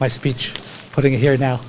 My speech, putting it here now.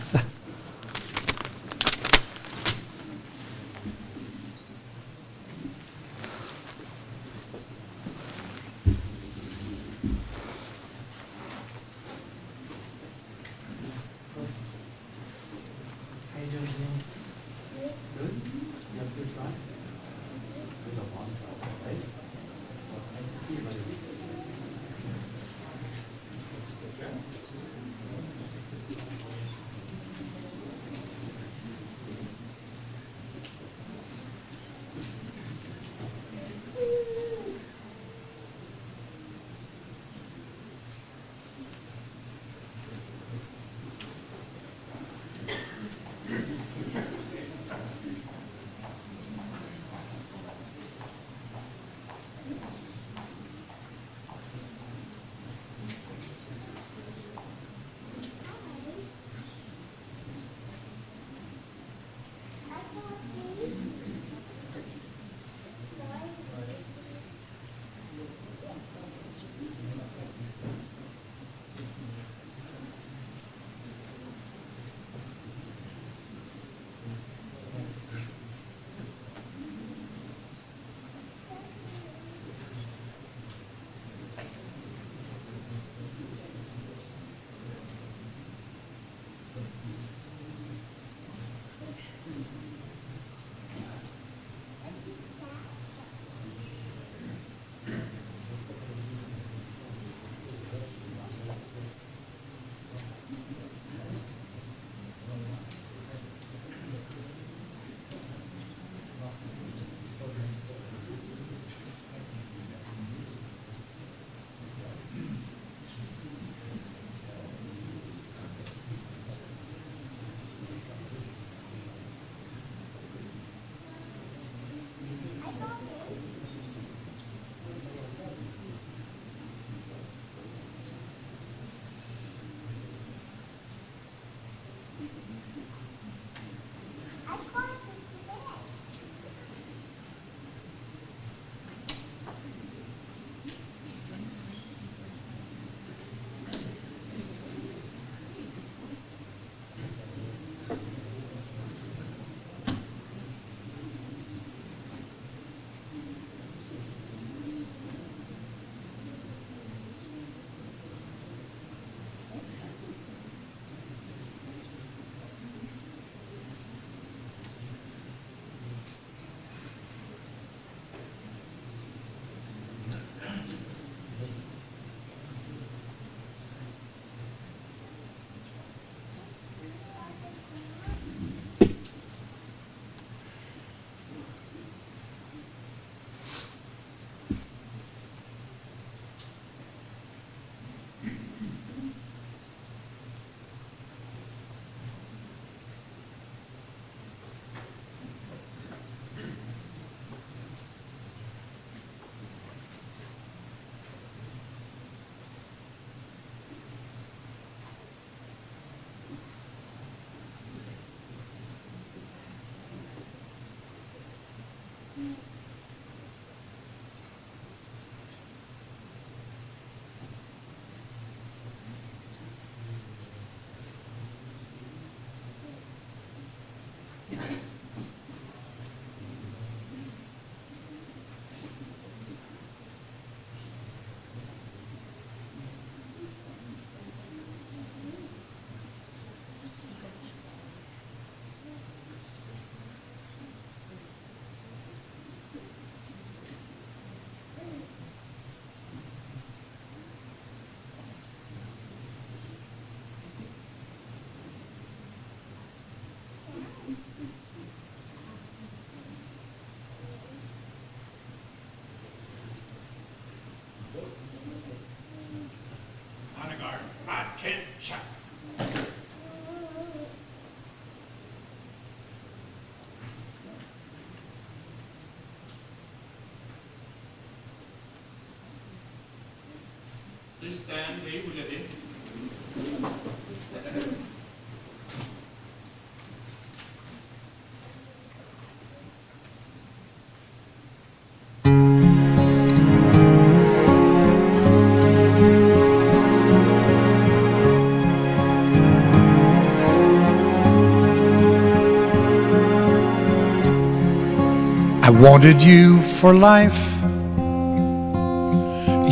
I wanted you for life,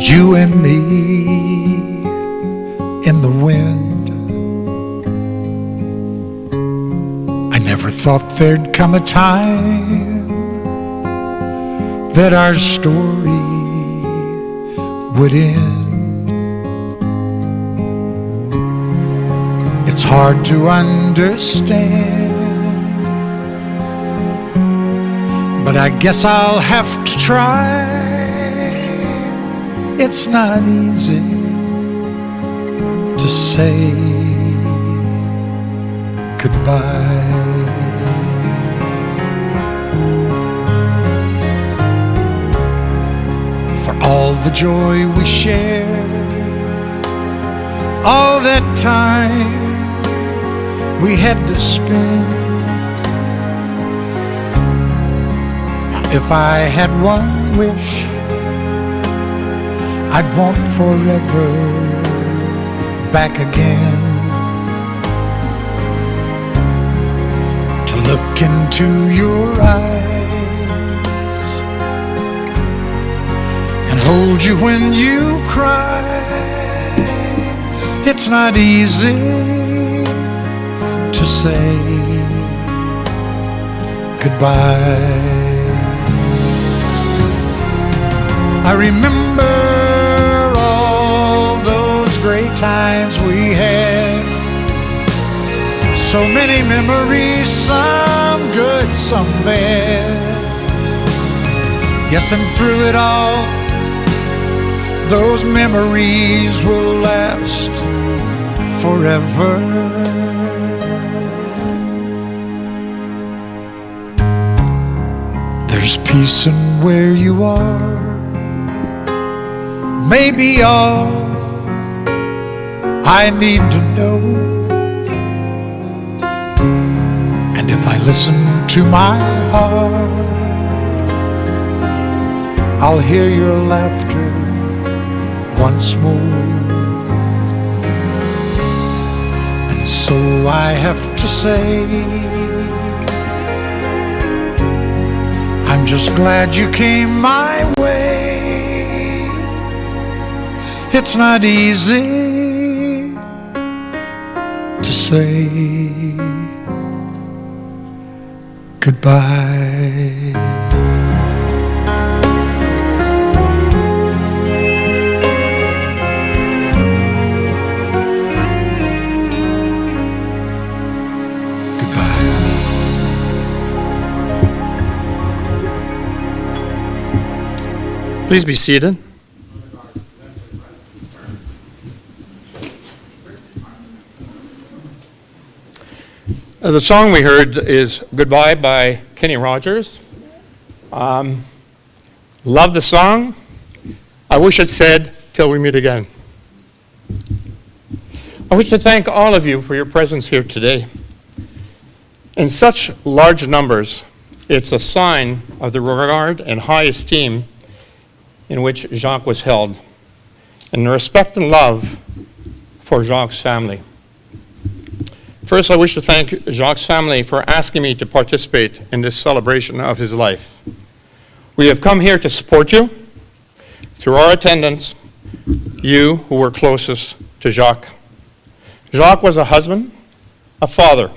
you and me in the wind. I never thought there'd come a time that our story would end. It's hard to understand, but I guess I'll have to try. It's not easy to say goodbye. For all the joy we shared, all that time we had to spend. If I had one wish, I'd want forever back again. To look into your eyes and hold you when you cry. It's not easy to say goodbye. I remember all those great times we had. So many memories, some good, some bad. Yes, and through it all, those memories will last forever. There's peace in where you are. Maybe all I need to know. And if I listen to my heart, I'll hear your laughter once more. And so I have to say, I'm just glad you came my way. It's not easy to say goodbye. Goodbye. Please be seated. The song we heard is Goodbye by Kenny Rogers. Love the song. I wish it said, till we meet again. I wish to thank all of you for your presence here today. In such large numbers, it's a sign of the regard and high esteem in which Jacques was held, and the respect and love for Jacques' family. First, I wish to thank Jacques' family for asking me to participate in this celebration of his life. We have come here to support you. Through our attendance, you who were closest to Jacques. Jacques was a husband, a father,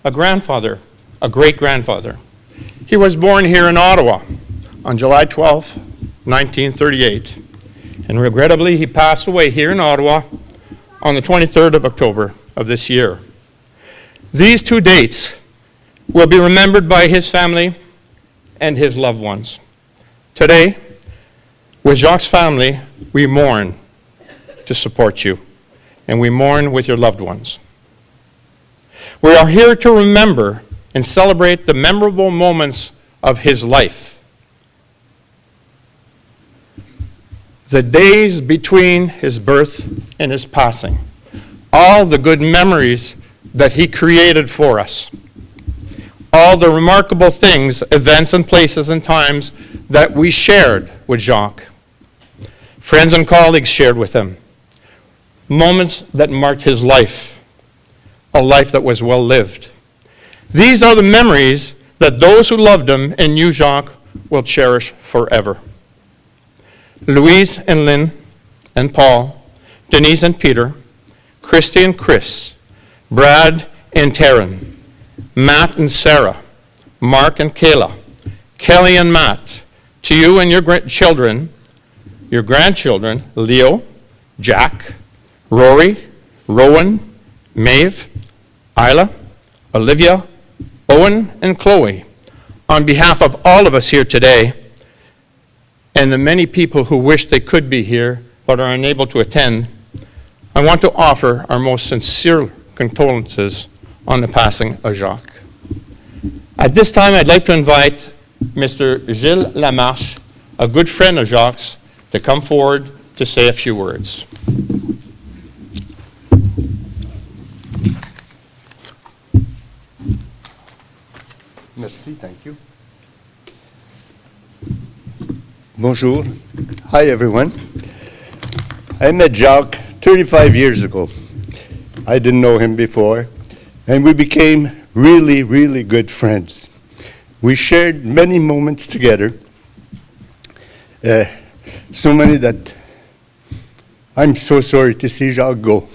a grandfather, a great-grandfather. He was born here in Ottawa on July 12, 1938, and regrettably he passed away here in Ottawa on the 23rd of October of this year. These two dates will be remembered by his family and his loved ones. Today, with Jacques' family, we mourn to support you, and we mourn with your loved ones. We are here to remember and celebrate the memorable moments of his life. The days between his birth and his passing, all the good memories that he created for us, all the remarkable things, events and places and times that we shared with Jacques. Friends and colleagues shared with him. Moments that marked his life, a life that was well lived. These are the memories that those who loved him and knew Jacques will cherish forever. Louise and Lynn and Paul, Denise and Peter, Christy and Chris, Brad and Taryn, Matt and Sarah, Mark and Kayla, Kelly and Matt, to you and your children, your grandchildren, Leo, Jack, Rory, Rowan, Maeve, Isla, Olivia, Owen, and Chloe, on behalf of all of us here today, and the many people who wish they could be here but are unable to attend, I want to offer our most sincere condolences on the passing of Jacques. At this time, I'd like to invite Mr. Gilles Lamarche, a good friend of Jacques, to come forward to say a few words. Merci, thank you. Bonjour. Hi, everyone. I met Jacques 35 years ago. I didn't know him before, and we became really, really good friends. We shared many moments together, so many that I'm so sorry to see Jacques go.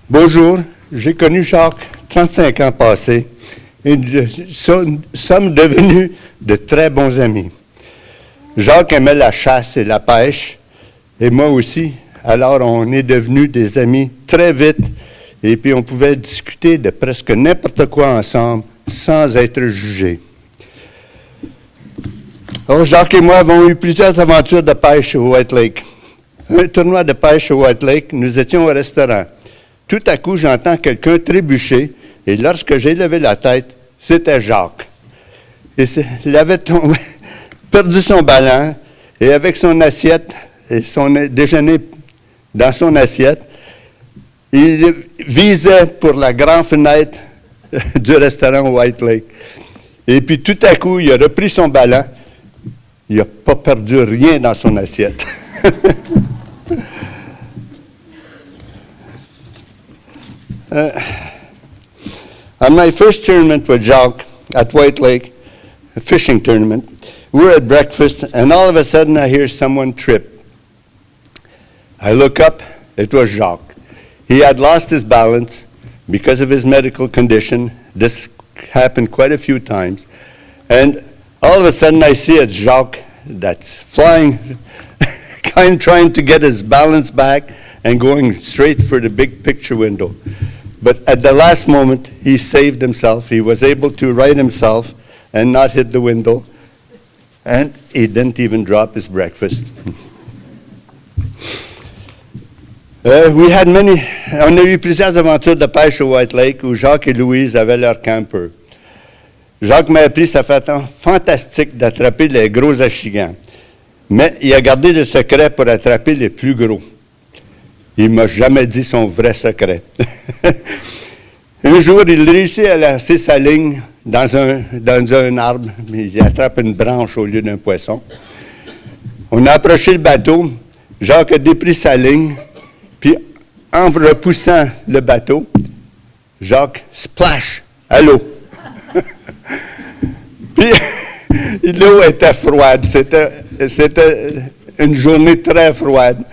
Bonjour, j'ai connu Jacques 35 ans passés et nous sommes devenus de très bons amis. Jacques aimait la chasse et la pêche, et moi aussi. Alors on est devenus des amis très vite, et puis on pouvait discuter de presque n'importe quoi ensemble sans être jugés. Alors Jacques et moi avons eu plusieurs aventures de pêche au White Lake. Un tournoi de pêche au White Lake, nous étions au restaurant. Tout à coup, j'entends quelqu'un trébucher, et lorsque j'ai levé la tête, c'était Jacques. Et il avait perdu son ballon, et avec son assiette, et son déjeuner dans son assiette, il visait pour la grande fenêtre du restaurant White Lake. Et puis tout à coup, il a repris son ballon. Il n'a pas perdu rien dans son assiette. On my first tournament with Jacques at White Lake, a fishing tournament, we were at breakfast, and all of a sudden I hear someone trip. I look up, it was Jacques. He had lost his balance because of his medical condition. This happened quite a few times. And all of a sudden I see it's Jacques that's flying, kind of trying to get his balance back and going straight for the big picture window. But at the last moment, he saved himself. He was able to right himself and not hit the window. And he didn't even drop his breakfast. On a eu plusieurs aventures de pêche au White Lake où Jacques et Louise avaient leur camper. Jacques m'a appris sa façon fantastique d'attraper les gros achigans. Mais il a gardé le secret pour attraper les plus gros. Il ne m'a jamais dit son vrai secret. Un jour, il réussit à lancer sa ligne dans un arbre, mais il attrape une branche au lieu d'un poisson. On a approché le bateau. Jacques a dépris sa ligne. Puis, en repoussant le bateau, Jacques splash à l'eau. Puis, l'eau était froide. C'était une journée très froide.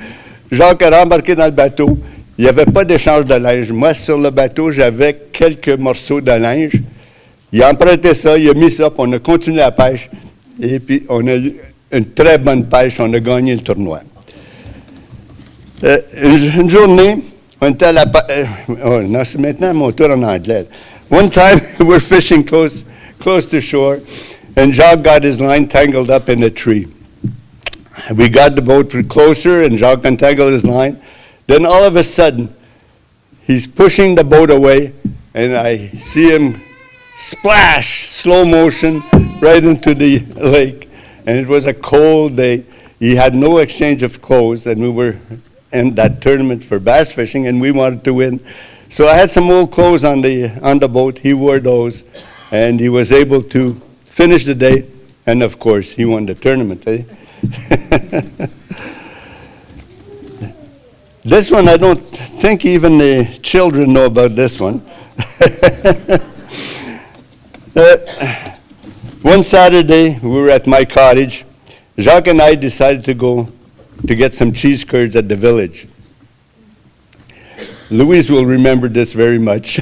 Jacques a rembarqué dans le bateau. Il n'y avait pas d'échange de linge. Moi, sur le bateau, j'avais quelques morceaux de linge. Il a emprunté ça, il a mis ça, puis on a continué la pêche. Et puis, on a eu une très bonne pêche. On a gagné le tournoi. Une journée, on était à la non, c'est maintenant mon tour en anglais. One time, we're fishing close to shore, and Jacques got his line tangled up in a tree. We got the boat closer, and Jacques untangled his line. Then all of a sudden, he's pushing the boat away, and I see him splash, slow motion, right into the lake. And it was a cold day. He had no exchange of clothes, and we were in that tournament for bass fishing, and we wanted to win. So I had some old clothes on the boat. He wore those, and he was able to finish the day, and of course, he won the tournament. Eh? This one, I don't think even the children know about this one. One Saturday, we were at my cottage. Jacques and I decided to go to get some cheese curds at the village. Louise will remember this very much.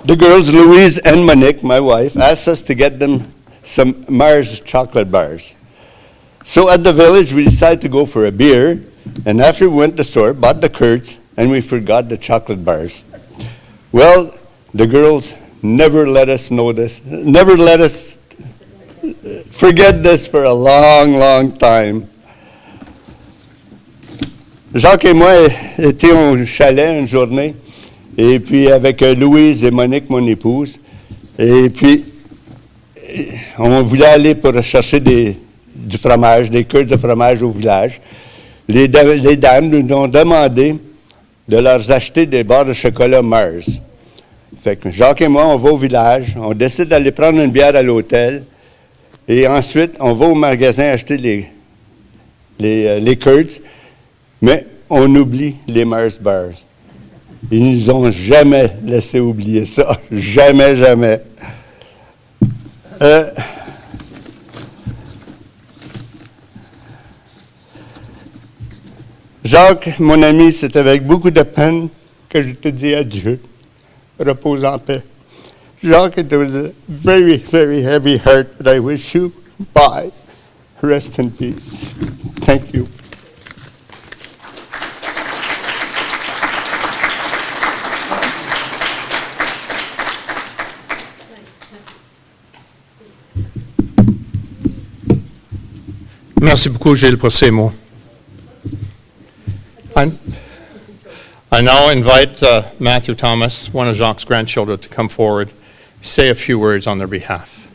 The girls, Louise and Monique, my wife, asked us to get them some Mars chocolate bars. So at the village, we decided to go for a beer, and after we went to the store, bought the curds, and we forgot the chocolate bars. Well, the girls never let us know this, never let us forget this for a long, long time. Jacques et moi étions au chalet une journée, et puis avec Louise et Monique, mon épouse, et puis on voulait aller pour chercher du fromage, des queues de fromage au village. Les dames nous ont demandé de leur acheter des barres de chocolat Mars. Fait que Jacques et moi, on va au village, on décide d'aller prendre une bière à l'hôtel, et ensuite, on va au magasin acheter les curds, mais on oublie les Mars bars. Ils nous ont jamais laissé oublier ça. Jamais, jamais. Jacques, mon ami, c'est avec beaucoup de peine que je te dis adieu. Repose en paix. Jacques, it was a very, very heavy heart, but I wish you bye. Rest in peace. Thank you. Merci beaucoup, Gilles, pour ces mots. I now invite Matthew Thomas, one of Jacques' grandchildren, to come forward, say a few words on their behalf.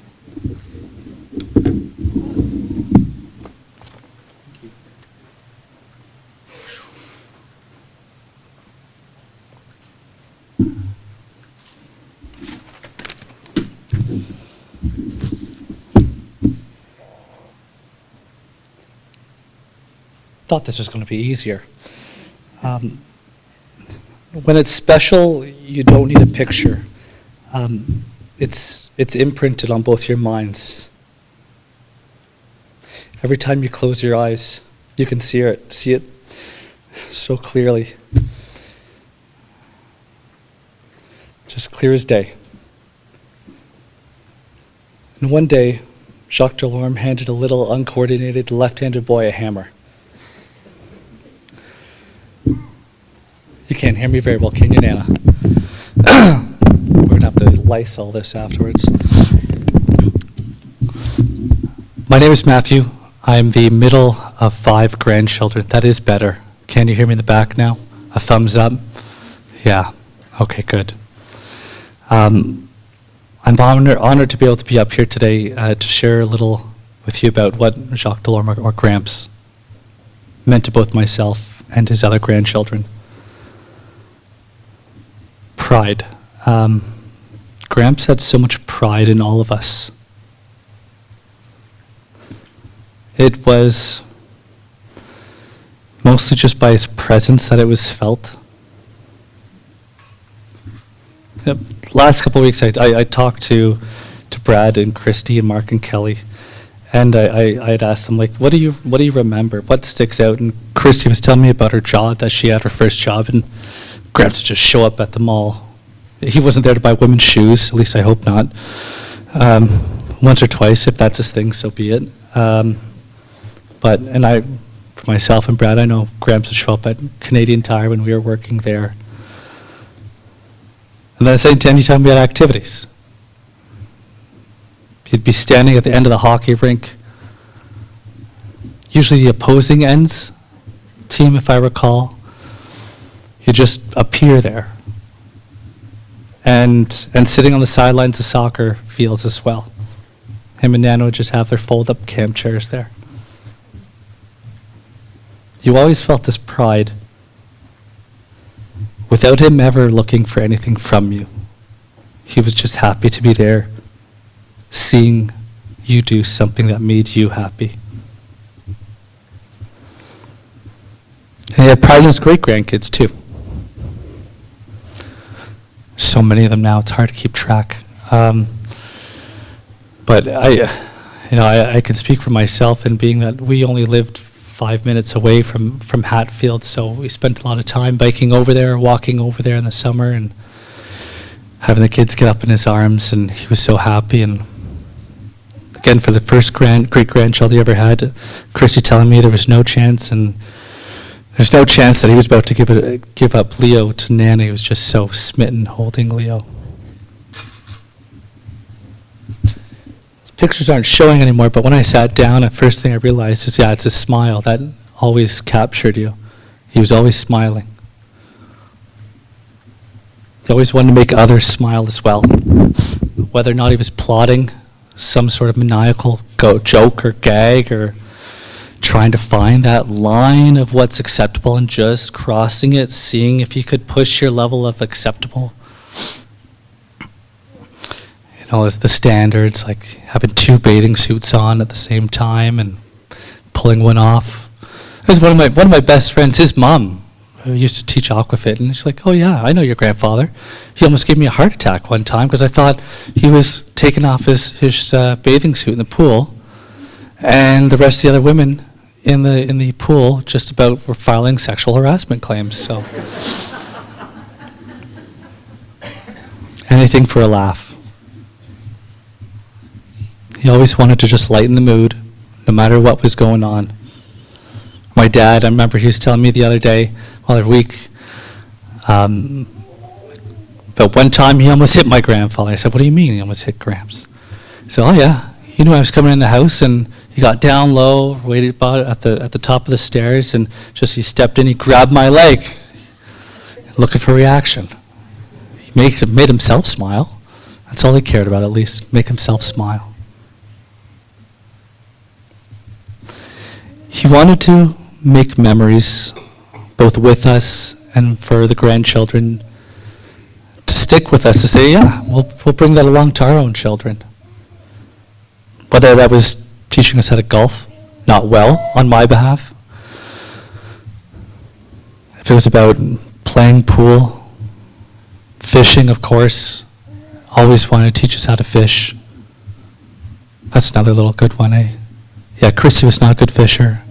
Thought this was going to be easier. When it's special, you don't need a picture. It's imprinted on both your minds. Every time you close your eyes, you can see it so clearly. Just clear as day. And one day, Jacques Delorme handed a little uncoordinated left-handed boy a hammer. You can't hear me very well, can you, Nana? We're going to have to Lysol this afterwards. My name is Matthew. I'm the middle of 5 grandchildren. That is better. Can you hear me in the back now? A thumbs up? Yeah. Okay, good. I'm honored to be able to be up here today to share a little with you about what Jacques Delorme, or Gramps, meant to both myself and his other grandchildren. Pride. Gramps had so much pride in all of us. It was mostly just by his presence that it was felt. The last couple of weeks, I talked to Brad and Christy and Mark and Kelly, and I had asked them, like, what do you remember? What sticks out? And Christy was telling me about her job, that she had her first job, and Gramps would just show up at the mall. He wasn't there to buy women's shoes, at least I hope not. Once or twice, if that's his thing, so be it. But for myself and Brad, I know Gramps would show up at Canadian Tire when we were working there. And then anytime we had activities, he'd be standing at the end of the hockey rink, usually the opposing end's team, if I recall. He'd just appear there. And sitting on the sidelines of soccer fields as well. Him and Nana would just have their fold-up camp chairs there. You always felt this pride without him ever looking for anything from you. He was just happy to be there, seeing you do something that made you happy. And he had pride in his great-grandkids too. So many of them now, it's hard to keep track. But I can speak for myself, and being that we only lived 5 minutes away from Hatfield, so we spent a lot of time biking over there, walking over there in the summer, and having the kids get up in his arms, and he was so happy. And again, for the first great-grandchild he ever had, Christy telling me there was no chance, and there's no chance that he was about to give up Leo to Nana. He was just so smitten holding Leo. Pictures aren't showing anymore, but when I sat down, the first thing I realized is, it's his smile. That always captured you. He was always smiling. He always wanted to make others smile as well. Whether or not he was plotting some sort of maniacal joke or gag, or trying to find that line of what's acceptable and just crossing it, seeing if you could push your level of acceptable. As the standards, like having 2 bathing suits on at the same time and pulling one off. There's one of my best friends, his mom, who used to teach aquafit, and she's like, "Oh yeah, I know your grandfather. He almost gave me a heart attack one time because I thought he was taking off his bathing suit in the pool, and the rest of the other women in the pool just about were filing sexual harassment claims." So anything for a laugh. He always wanted to just lighten the mood, no matter what was going on. My dad, I remember he was telling me the other day, the other week, but one time he almost hit my grandfather. I said, "What do you mean he almost hit Gramps?" He said, "Oh yeah, I was coming in the house, and he got down low, waited about at the top of the stairs, and just he stepped in, he grabbed my leg, looking for reaction." He made himself smile. That's all he cared about, at least, make himself smile. He wanted to make memories, both with us and for the grandchildren, to stick with us, to say, we'll bring that along to our own children. Whether that was teaching us how to golf, not well, on my behalf. If it was about playing pool, fishing, of course, always wanted to teach us how to fish. That's another little good one, eh? Yeah, Christy was not a good fisher.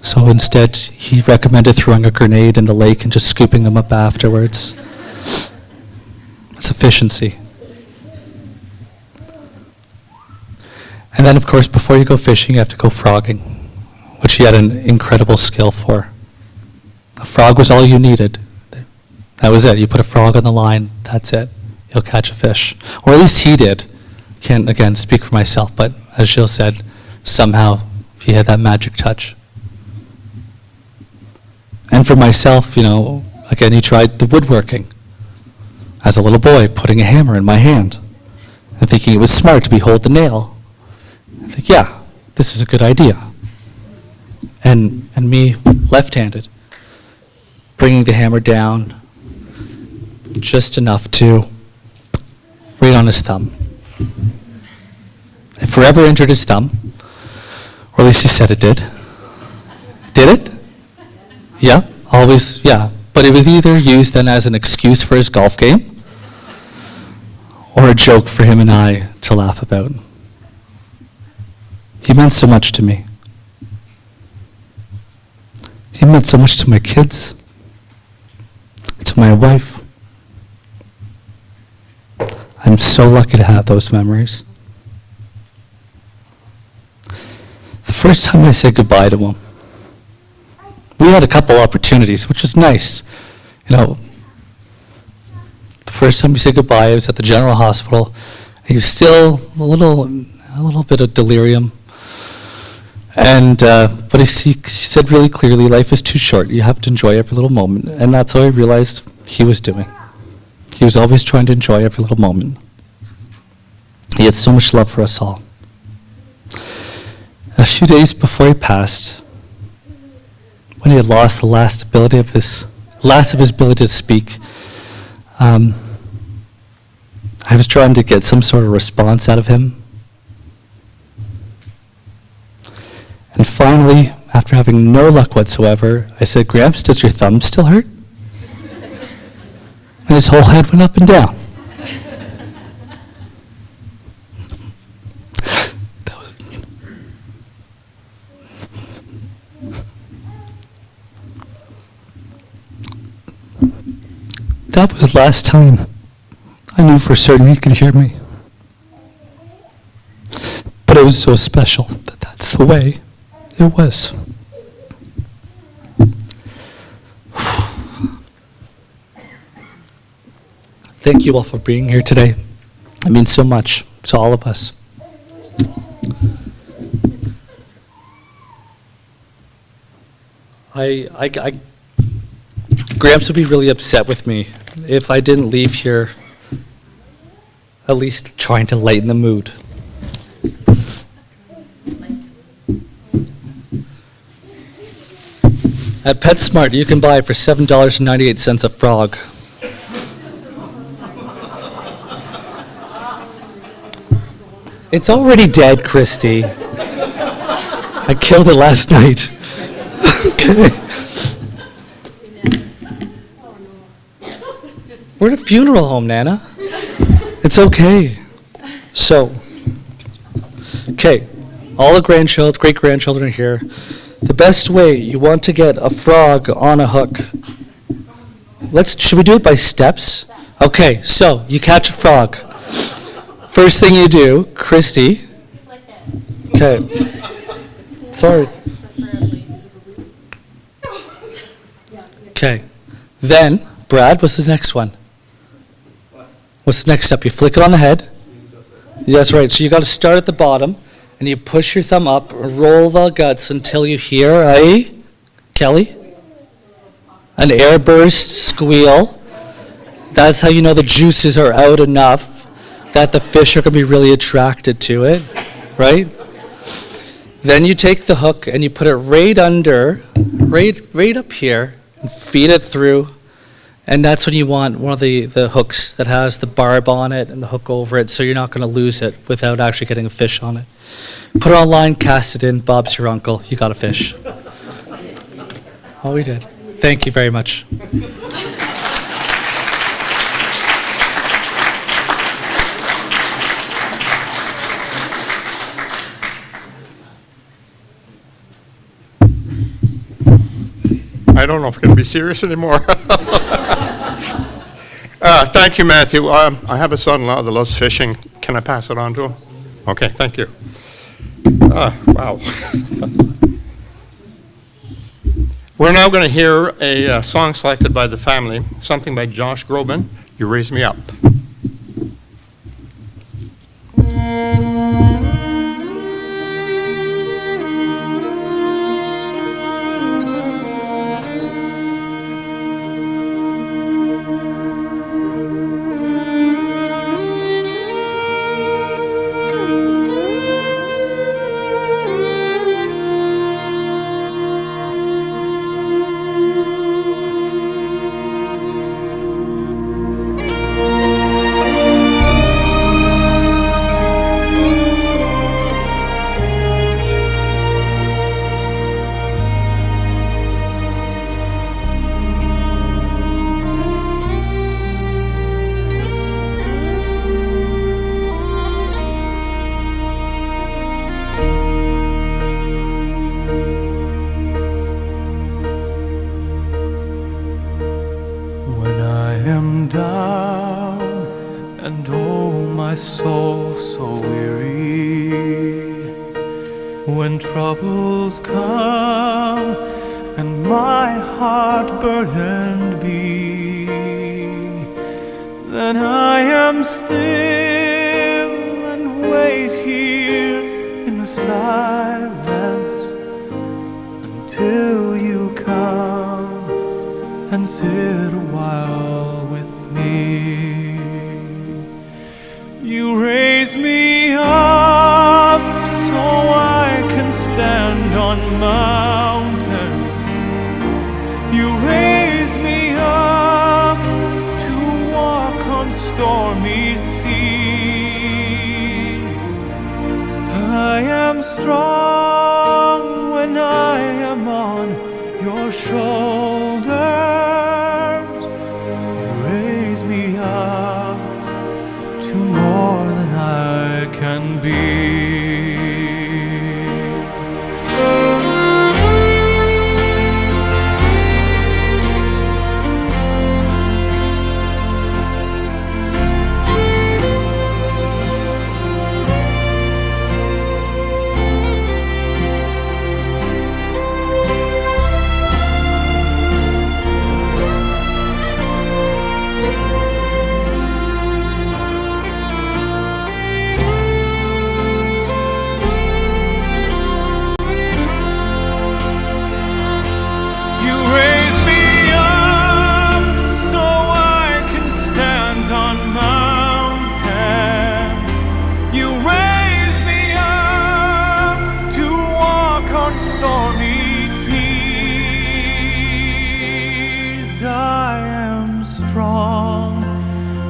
So instead, he recommended throwing a grenade in the lake and just scooping them up afterwards. That's efficiency. And then, of course, before you go fishing, you have to go frogging, which he had an incredible skill for. A frog was all you needed. That was it. You put a frog on the line, that's it. You'll catch a fish. Or at least he did. Can't, again, speak for myself, but as Jill said, somehow he had that magic touch. And for myself, again, he tried the woodworking. As a little boy, putting a hammer in my hand and thinking it was smart to behold the nail. I think, this is a good idea. And me, left-handed, bringing the hammer down just enough to right on his thumb. It forever injured his thumb, or at least he said it did. Did it? Yeah, always, yeah. But it was either used then as an excuse for his golf game, or a joke for him and I to laugh about. He meant so much to me. He meant so much to my kids, to my wife. I'm so lucky to have those memories. The first time I said goodbye to him, we had a couple opportunities, which was nice. The first time we said goodbye, I was at the General Hospital. He was still a little bit of delirium. And but he said really clearly, life is too short. You have to enjoy every little moment. And that's what I realized he was doing. He was always trying to enjoy every little moment. He had so much love for us all. A few days before he passed, when he had lost the last of his ability to speak. I was trying to get some sort of response out of him. And finally, after having no luck whatsoever, I said, "Gramps, does your thumb still hurt?" And his whole head went up and down. That was the last time I knew for certain he could hear me. But it was so special that that's the way it was. Thank you all for being here today. It means so much to all of us. Gramps would be really upset with me if I didn't leave here at least trying to lighten the mood. At PetSmart, you can buy for $7.98 a frog. It's already dead, Christy. I killed it last night. Okay. We're at a funeral home, Nana. It's okay. So, okay, all the grandchildren, great-grandchildren are here. The best way you want to get a frog on a hook. Should we do it by steps? Okay, so you catch a frog. First thing you do, Christy. Okay. Sorry. Okay. Then, Brad, what's the next one? What's the next step? You flick it on the head. Yeah, that's right. So you got to start at the bottom, and you push your thumb up, roll the guts until you hear Kelly? An airburst squeal. That's how you know the juices are out enough that the fish are going to be really attracted to it, right? Then you take the hook and you put it right up here, and feed it through. And that's when you want one of the hooks that has the barb on it and the hook over it, so you're not going to lose it without actually getting a fish on it. Put it on line, cast it in, Bob's your uncle, you got a fish. Oh, we did. Thank you very much. I don't know if we're going to be serious anymore. Thank you, Matthew. I have a son-in-law that loves fishing. Can I pass it on to him? Okay, thank you. Wow. We're now going to hear a song selected by the family, something by Josh Groban, You Raise Me Up. When troubles come and my heart burdened be, then I am still and wait here in the silence until you come and sit a while with me. You raise me up so I can stand on mountains stormy seas. I am strong when I am on your shoulders. You raise me up to more than I can be.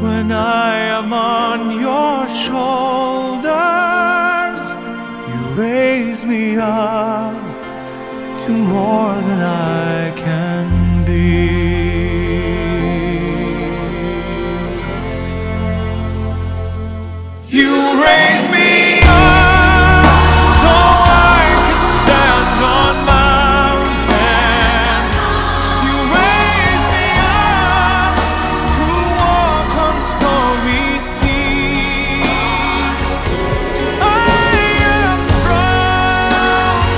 When I am on your shoulders, you raise me up to more than I can be. You raise me up so I can stand on mountains. You raise me up to walk on stormy seas. I am strong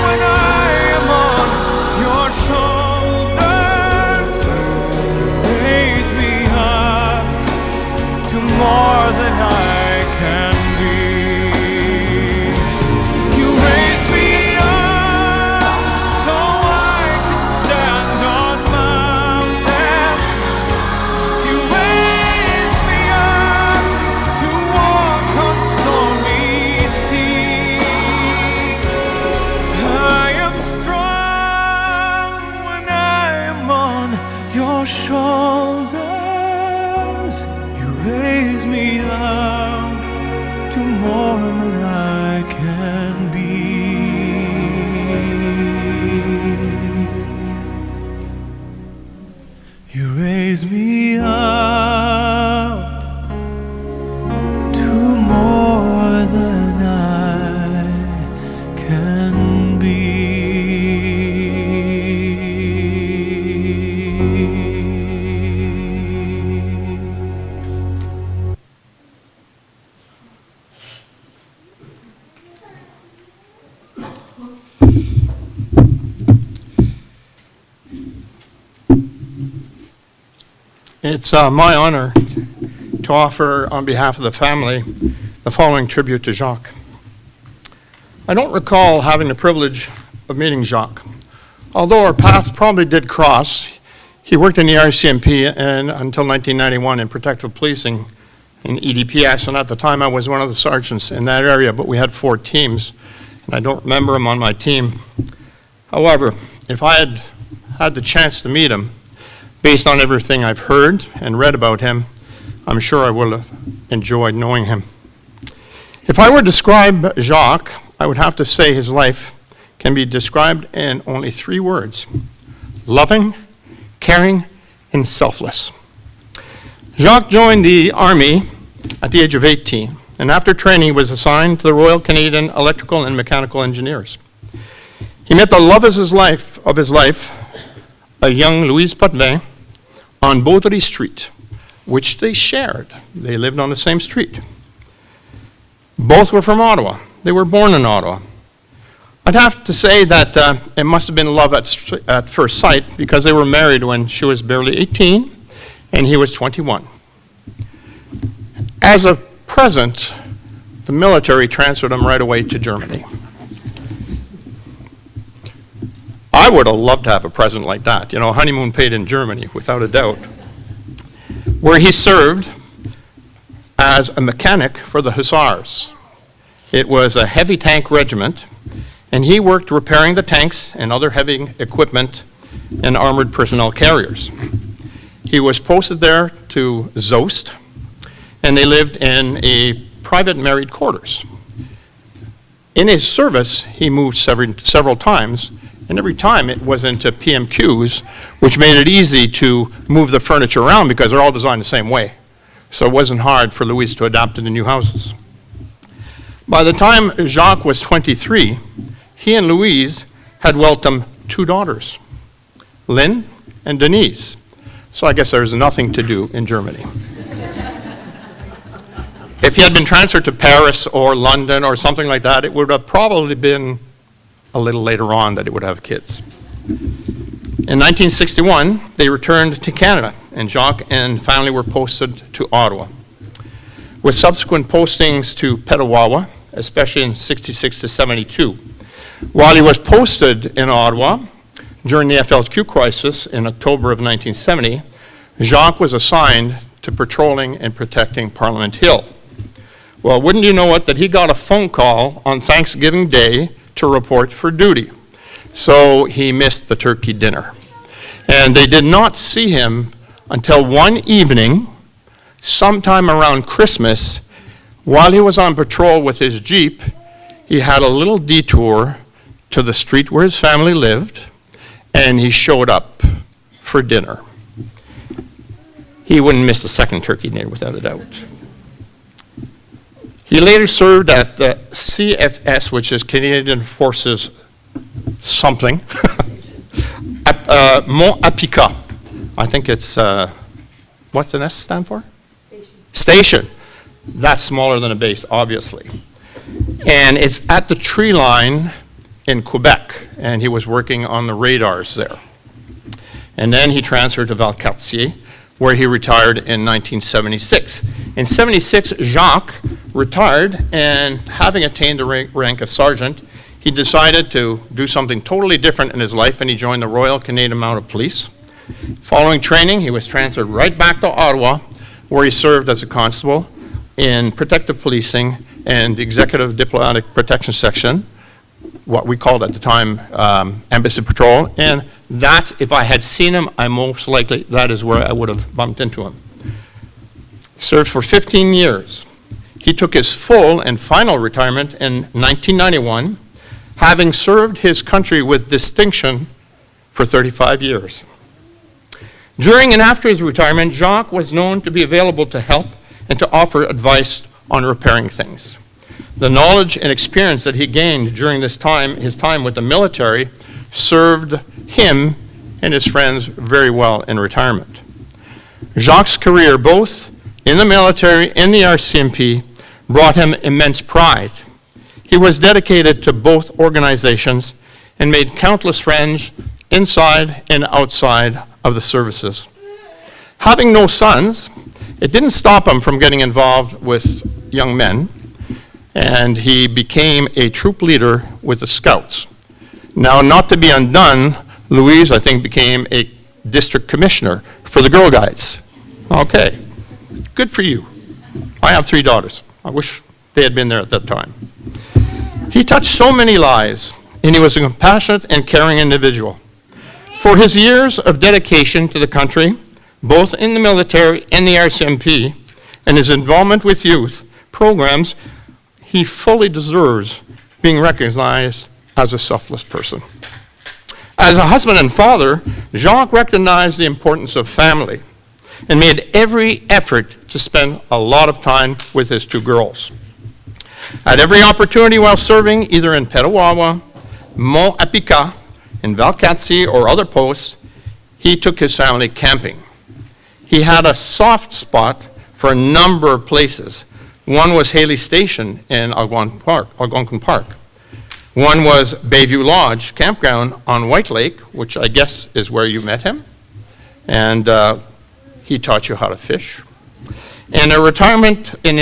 when I am on your shoulders. Raise me up to more than I can be. You raise me up so I can stand on mountains. You raise me up to walk on stormy seas. I am strong when I am on your shoulders. You raise me up to more than I can be. You raise me up to more than I can be. It's my honor to offer, on behalf of the family, the following tribute to Jacques. I don't recall having the privilege of meeting Jacques. Although our paths probably did cross, he worked in the RCMP and until 1991 in protective policing in EDPS, and at the time I was one of the sergeants in that area, but we had 4 teams, and I don't remember him on my team. However, if I had had the chance to meet him, based on everything I've heard and read about him, I'm sure I would have enjoyed knowing him. If I were to describe Jacques, I would have to say his life can be described in only 3 words: loving, caring, and selfless. Jacques joined the Army at the age of 18, and after training he was assigned to the Royal Canadian Electrical and Mechanical Engineers. He met the love of his life, a young Louise Potvin, on Beaudry Street, which they shared. They lived on the same street. Both were from Ottawa. They were born in Ottawa. I'd have to say that it must have been love at first sight, because they were married when she was barely 18 and he was 21. As a present, the military transferred him right away to Germany. I would have loved to have a present like that, you know, honeymoon paid in Germany, without a doubt, where he served as a mechanic for the Hussars. It was a heavy tank regiment, and he worked repairing the tanks and other heavy equipment in armored personnel carriers. He was posted there to Zost, and they lived in a private married quarters. In his service, he moved several times, and every time it was into PMQs, which made it easy to move the furniture around because they're all designed the same way. So it wasn't hard for Louise to adapt to the new houses. By the time Jacques was 23, he and Louise had welcomed 2 daughters, Lynn and Denise. So I guess there was nothing to do in Germany. If he had been transferred to Paris or London or something like that, it would have probably been a little later on that he would have kids. In 1961, they returned to Canada, and Jacques and family were posted to Ottawa. With subsequent postings to Petawawa, especially in 66 to 72. While he was posted in Ottawa during the FLQ crisis in October of 1970, Jacques was assigned to patrolling and protecting Parliament Hill. Well, wouldn't you know it, that he got a phone call on Thanksgiving Day to report for duty. So he missed the turkey dinner. And they did not see him until one evening, sometime around Christmas, while he was on patrol with his Jeep. He had a little detour to the street where his family lived, and he showed up for dinner. He wouldn't miss the second turkey dinner without a doubt. He later served at the CFS, which is Canadian Forces something, Mont Apica. I think it's, what's an S stand for? Station. That's smaller than a base, obviously. And it's at the tree line in Quebec, and he was working on the radars there. And then he transferred to Valcartier, where he retired in 1976. In 76, Jacques retired, and having attained the rank of sergeant, he decided to do something totally different in his life, and he joined the Royal Canadian Mounted Police. Following training, he was transferred right back to Ottawa, where he served as a constable in protective policing and executive diplomatic protection section, what we called at the time embassy patrol. And that's, if I had seen him, I most likely, that is where I would have bumped into him. Served for 15 years. He took his full and final retirement in 1991, having served his country with distinction for 35 years. During and after his retirement, Jacques was known to be available to help and to offer advice on repairing things. The knowledge and experience that he gained during his time with the military, served him and his friends very well in retirement. Jacques' career, both in the military and the RCMP, brought him immense pride. He was dedicated to both organizations and made countless friends inside and outside of the services. Having no sons, it didn't stop him from getting involved with young men, and he became a troop leader with the Scouts. Now, not to be undone, Louise, I think, became a district commissioner for the Girl Guides. Okay, good for you. I have 3 daughters. I wish they had been there at that time. He touched so many lives, and he was a compassionate and caring individual. For his years of dedication to the country, both in the military and the RCMP, and his involvement with youth programs, he fully deserves being recognized as a selfless person. As a husband and father, Jacques recognized the importance of family and made every effort to spend a lot of time with his 2 girls. At every opportunity while serving, either in Petawawa, Mont Apica, in Valcartier, or other posts, he took his family camping. He had a soft spot for a number of places. One was Haley Station in Algonquin Park. One was Bayview Lodge Campground on White Lake, which I guess is where you met him. And he taught you how to fish. And in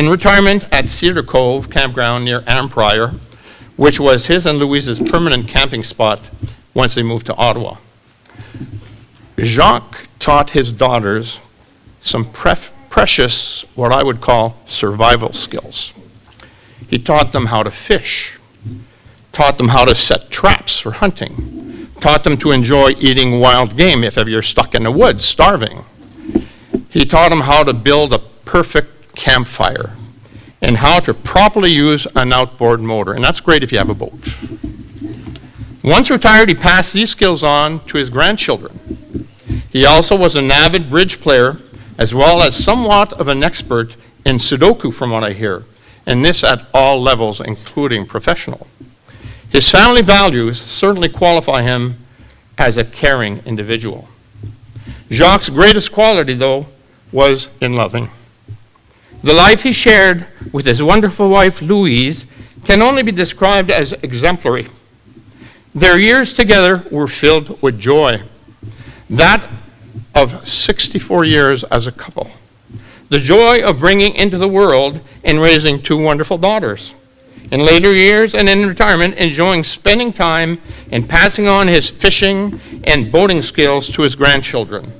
retirement at Cedar Cove Campground near Ann Pryor, which was his and Louise's permanent camping spot once they moved to Ottawa. Jacques taught his daughters some precious, what I would call, survival skills. He taught them how to fish, taught them how to set traps for hunting, taught them to enjoy eating wild game if ever you're stuck in the woods starving. He taught them how to build a perfect campfire, and how to properly use an outboard motor. And that's great if you have a boat. Once retired, he passed these skills on to his grandchildren. He also was an avid bridge player, as well as somewhat of an expert in Sudoku, from what I hear, and this at all levels, including professional. His family values certainly qualify him as a caring individual. Jacques' greatest quality, though, was in loving. The life he shared with his wonderful wife, Louise, can only be described as exemplary. Their years together were filled with joy, that of 64 years as a couple. The joy of bringing into the world and raising two wonderful daughters. In later years and in retirement, enjoying spending time and passing on his fishing and boating skills to his grandchildren.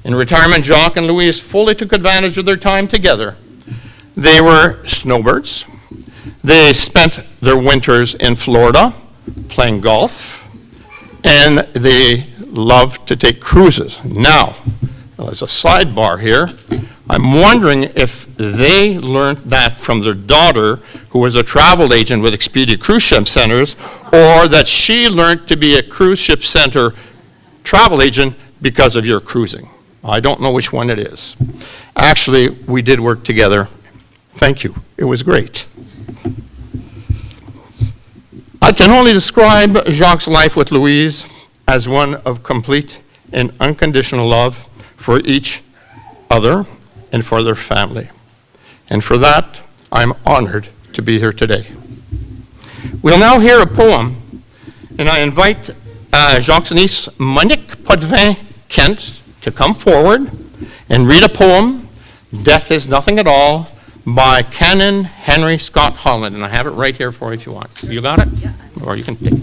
In retirement, Jacques and Louise fully took advantage of their time together. They were snowbirds. They spent their winters in Florida playing golf, and they loved to take cruises. Now, as a sidebar here, I'm wondering if they learned that from their daughter, who was a travel agent with Expedia Cruise Ship Centers, or that she learned to be a cruise ship center travel agent because of your cruising. I don't know which one it is. Actually, we did work together. Thank you. It was great. I can only describe Jacques' life with Louise as one of complete and unconditional love for each other and for their family. And for that, I'm honored to be here today. We'll now hear a poem, and I invite Jacques' niece, Monique Potvin Kent, to come forward and read a poem, Death is Nothing at All, by Canon Henry Scott Holland. And I have it right here for you if you want. So you got it? Yeah. Or you can pick.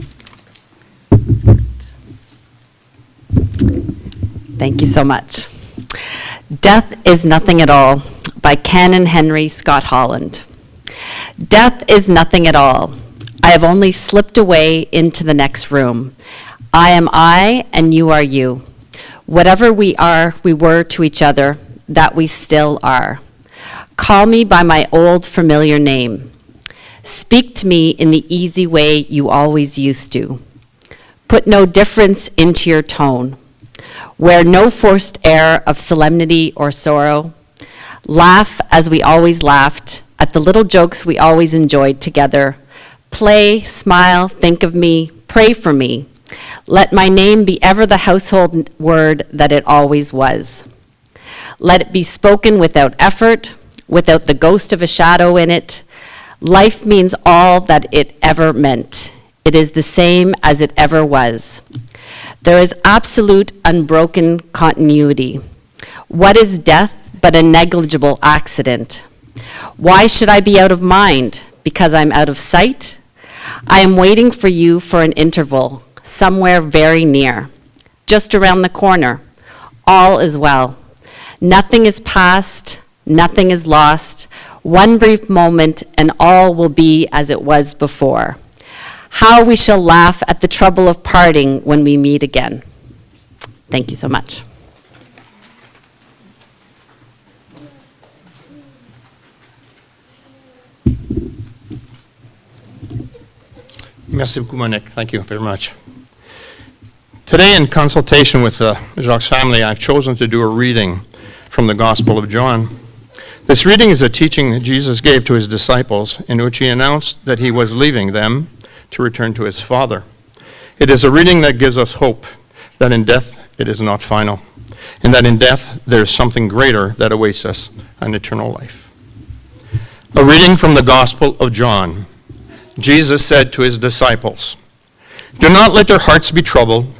Thank you so much. Death is Nothing at All by Canon Henry Scott Holland. Death is nothing at all. I have only slipped away into the next room. I am I and you are you. Whatever we are, we were to each other, that we still are. Call me by my old familiar name. Speak to me in the easy way you always used to. Put no difference into your tone. Wear no forced air of solemnity or sorrow. Laugh as we always laughed at the little jokes we always enjoyed together. Play, smile, think of me, pray for me. Let my name be ever the household word that it always was. Let it be spoken without effort, without the ghost of a shadow in it. Life means all that it ever meant. It is the same as it ever was. There is absolute unbroken continuity. What is death but a negligible accident? Why should I be out of mind? Because I'm out of sight? I am waiting for you for an interval, somewhere very near, just around the corner. All is well. Nothing is past, nothing is lost. One brief moment and all will be as it was before. How we shall laugh at the trouble of parting when we meet again. Thank you so much. Merci beaucoup, Monique. Thank you very much. Today, in consultation with the Jacques family, I've chosen to do a reading from the Gospel of John. This reading is a teaching that Jesus gave to his disciples, in which he announced that he was leaving them to return to his Father. It is a reading that gives us hope that in death it is not final, and that in death there is something greater that awaits us, an eternal life. A reading from the Gospel of John. Jesus said to his disciples, "Do not let your hearts be troubled.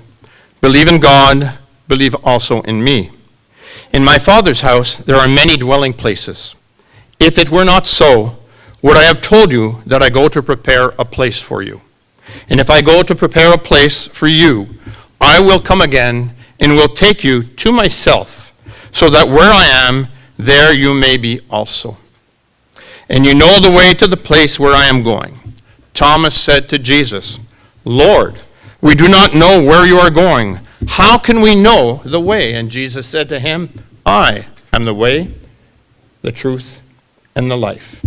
Believe in God, believe also in me. In my Father's house there are many dwelling places. If it were not so, would I have told you that I go to prepare a place for you? And if I go to prepare a place for you, I will come again and will take you to myself, so that where I am, there you may be also. And you know the way to the place where I am going." Thomas said to Jesus, "Lord, we do not know where you are going. How can we know the way?" And Jesus said to him, "I am the way, the truth, and the life.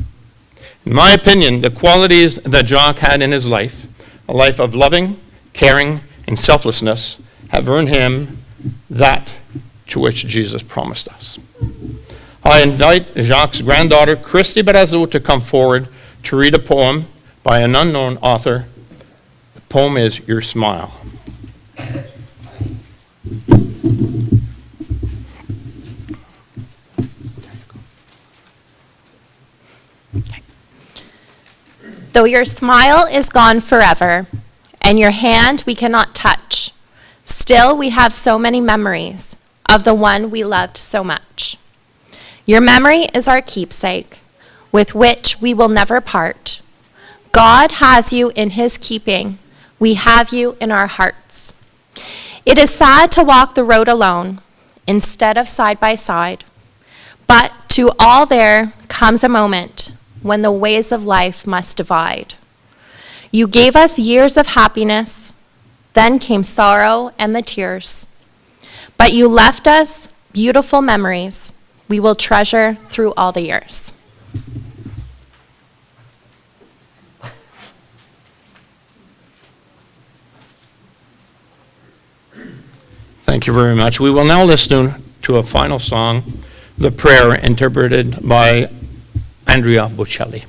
In my opinion, the qualities that Jacques had in his life, a life of loving, caring, and selflessness, have earned him that to which Jesus promised us. I invite Jacques' granddaughter, Christy Brazeau, to come forward to read a poem by an unknown author. The poem is Your Smile. Though your smile is gone forever, and your hand we cannot touch, still we have so many memories of the one we loved so much. Your memory is our keepsake, with which we will never part. God has you in his keeping. We have you in our hearts. It is sad to walk the road alone, instead of side by side. But to all there comes a moment when the ways of life must divide. You gave us years of happiness, then came sorrow and the tears. But you left us beautiful memories we will treasure through all the years. Thank you very much. We will now listen to a final song, The Prayer, interpreted by Andrea Bocelli.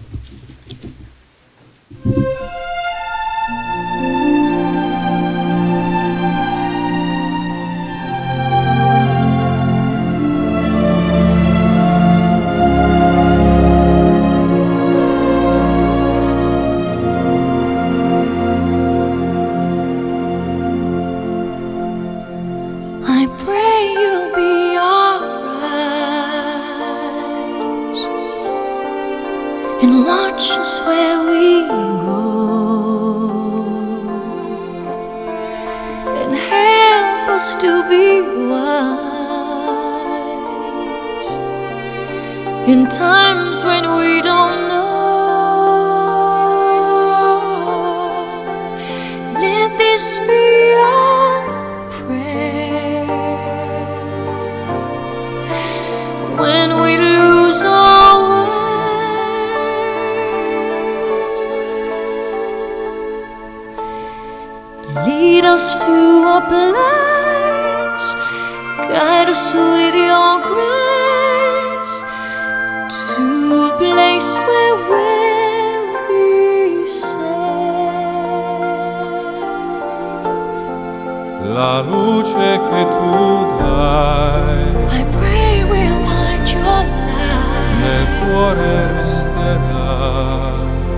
I pray you'll be alright and watch us where we go and help us to be wise in times when we don't know. Let this be our when we lose our way. Lead us to a place, guide us with your grace, to a place where we'll be safe. La luce che tu dai I pray we'll find your nel light cuore resterà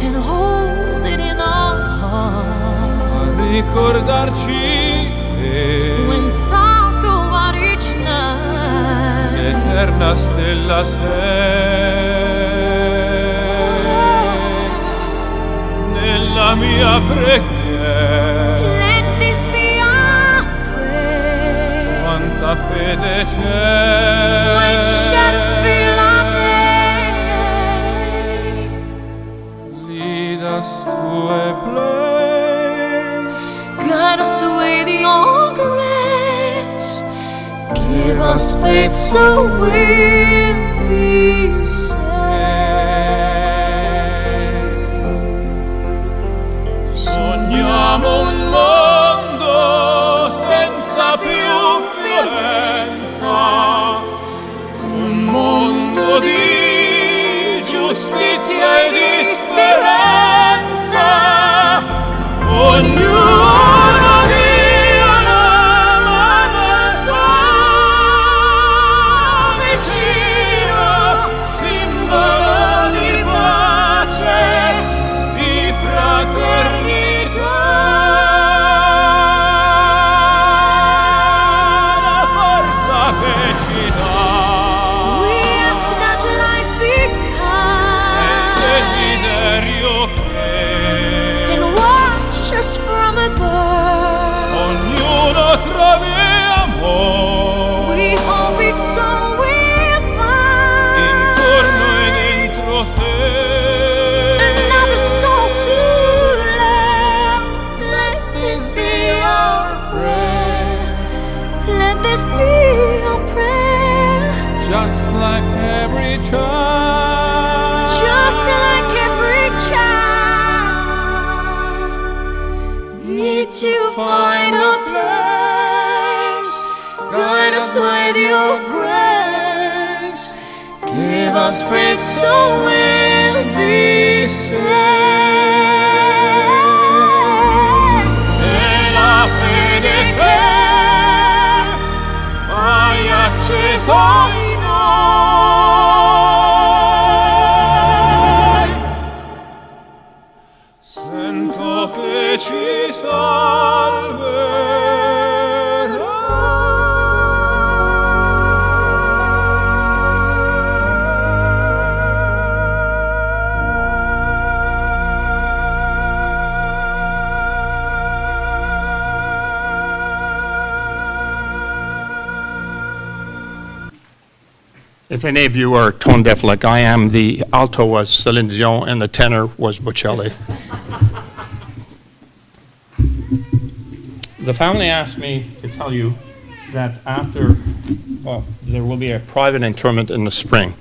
and hold it in our heart. a ricordarci che When stars go out each night, l'eterna stella sei nella mia preghiera. let this be our prayer. Quanta fede c'è When shadows fill our day, lead us to a place, guide us with your grace. Give us faith so we'll be safe. sogniamo un mondo senza più violenza, un mondo di giustizia e di speranza, ognuno di una mano sua vicino, simbolo di pace, di fraternità. La forza che ci dà We ask that life be il kind desiderio che just like every child. Just like every child, need to find a place. Guide us with your grace. Give us faith so we'll be saved. E la fede che hai acceso in noi, sento che ci salverà. If any of you are tone deaf like I am, the alto was Celine Dion and the tenor was Bocelli. The family asked me to tell you that there will be a private interment in the spring.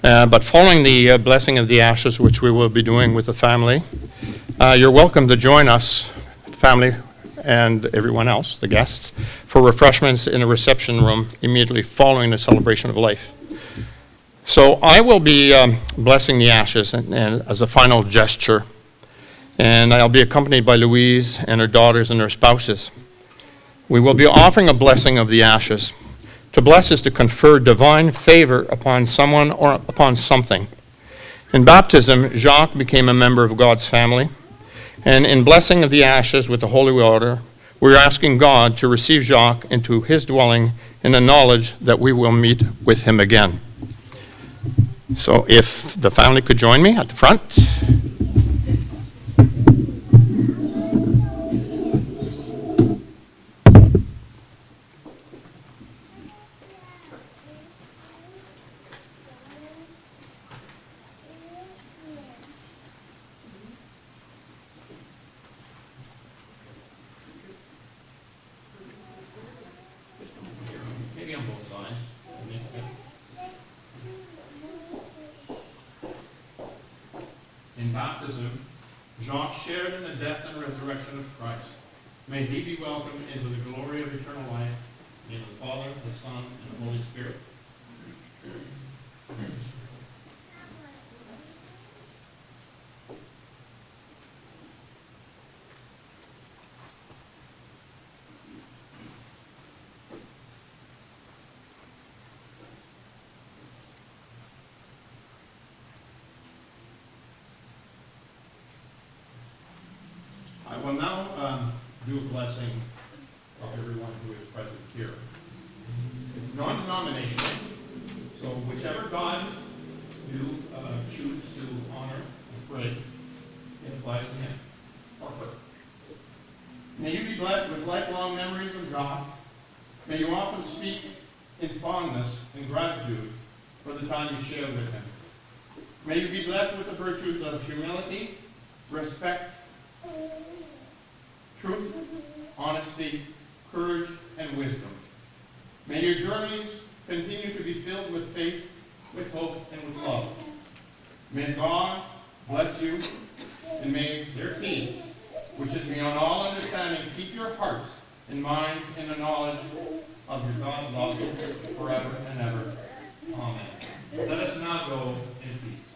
But following the blessing of the ashes, which we will be doing with the family, you're welcome to join us, family and everyone else, the guests, for refreshments in the reception room immediately following the celebration of life. So I will be blessing the ashes and as a final gesture, and I'll be accompanied by Louise and her daughters and their spouses. We will be offering a blessing of the ashes. To bless is to confer divine favor upon someone or upon something. In baptism, Jacques became a member of God's family. And in blessing of the ashes with the holy water, we're asking God to receive Jacques into his dwelling in the knowledge that we will meet with him again. So if the family could join me at the front. Maybe on both sides. In baptism, Jacques shared in the death and resurrection of Christ. May he be welcomed into the glory of eternal life, in the Father, the Son, and the Holy Spirit. I will now do a blessing of everyone who is present here. It's non-denominational, so whichever God you choose to honor and pray, it applies to him or her. May you be blessed with lifelong memories of God. May you often speak in fondness and gratitude for the time you shared with him. May you be blessed with the virtues of humility, respect, truth, honesty, courage, and wisdom. May your journeys continue to be filled with faith, with hope, and with love. May God bless you, and may their peace, which is beyond all understanding, keep your hearts and minds in the knowledge of your God love forever and ever. Amen. Let us now go in peace.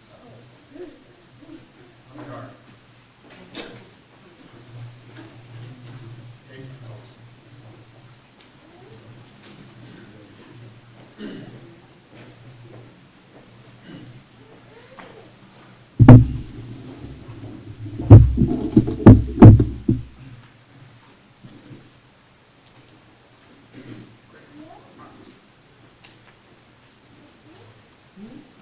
Mm-hmm.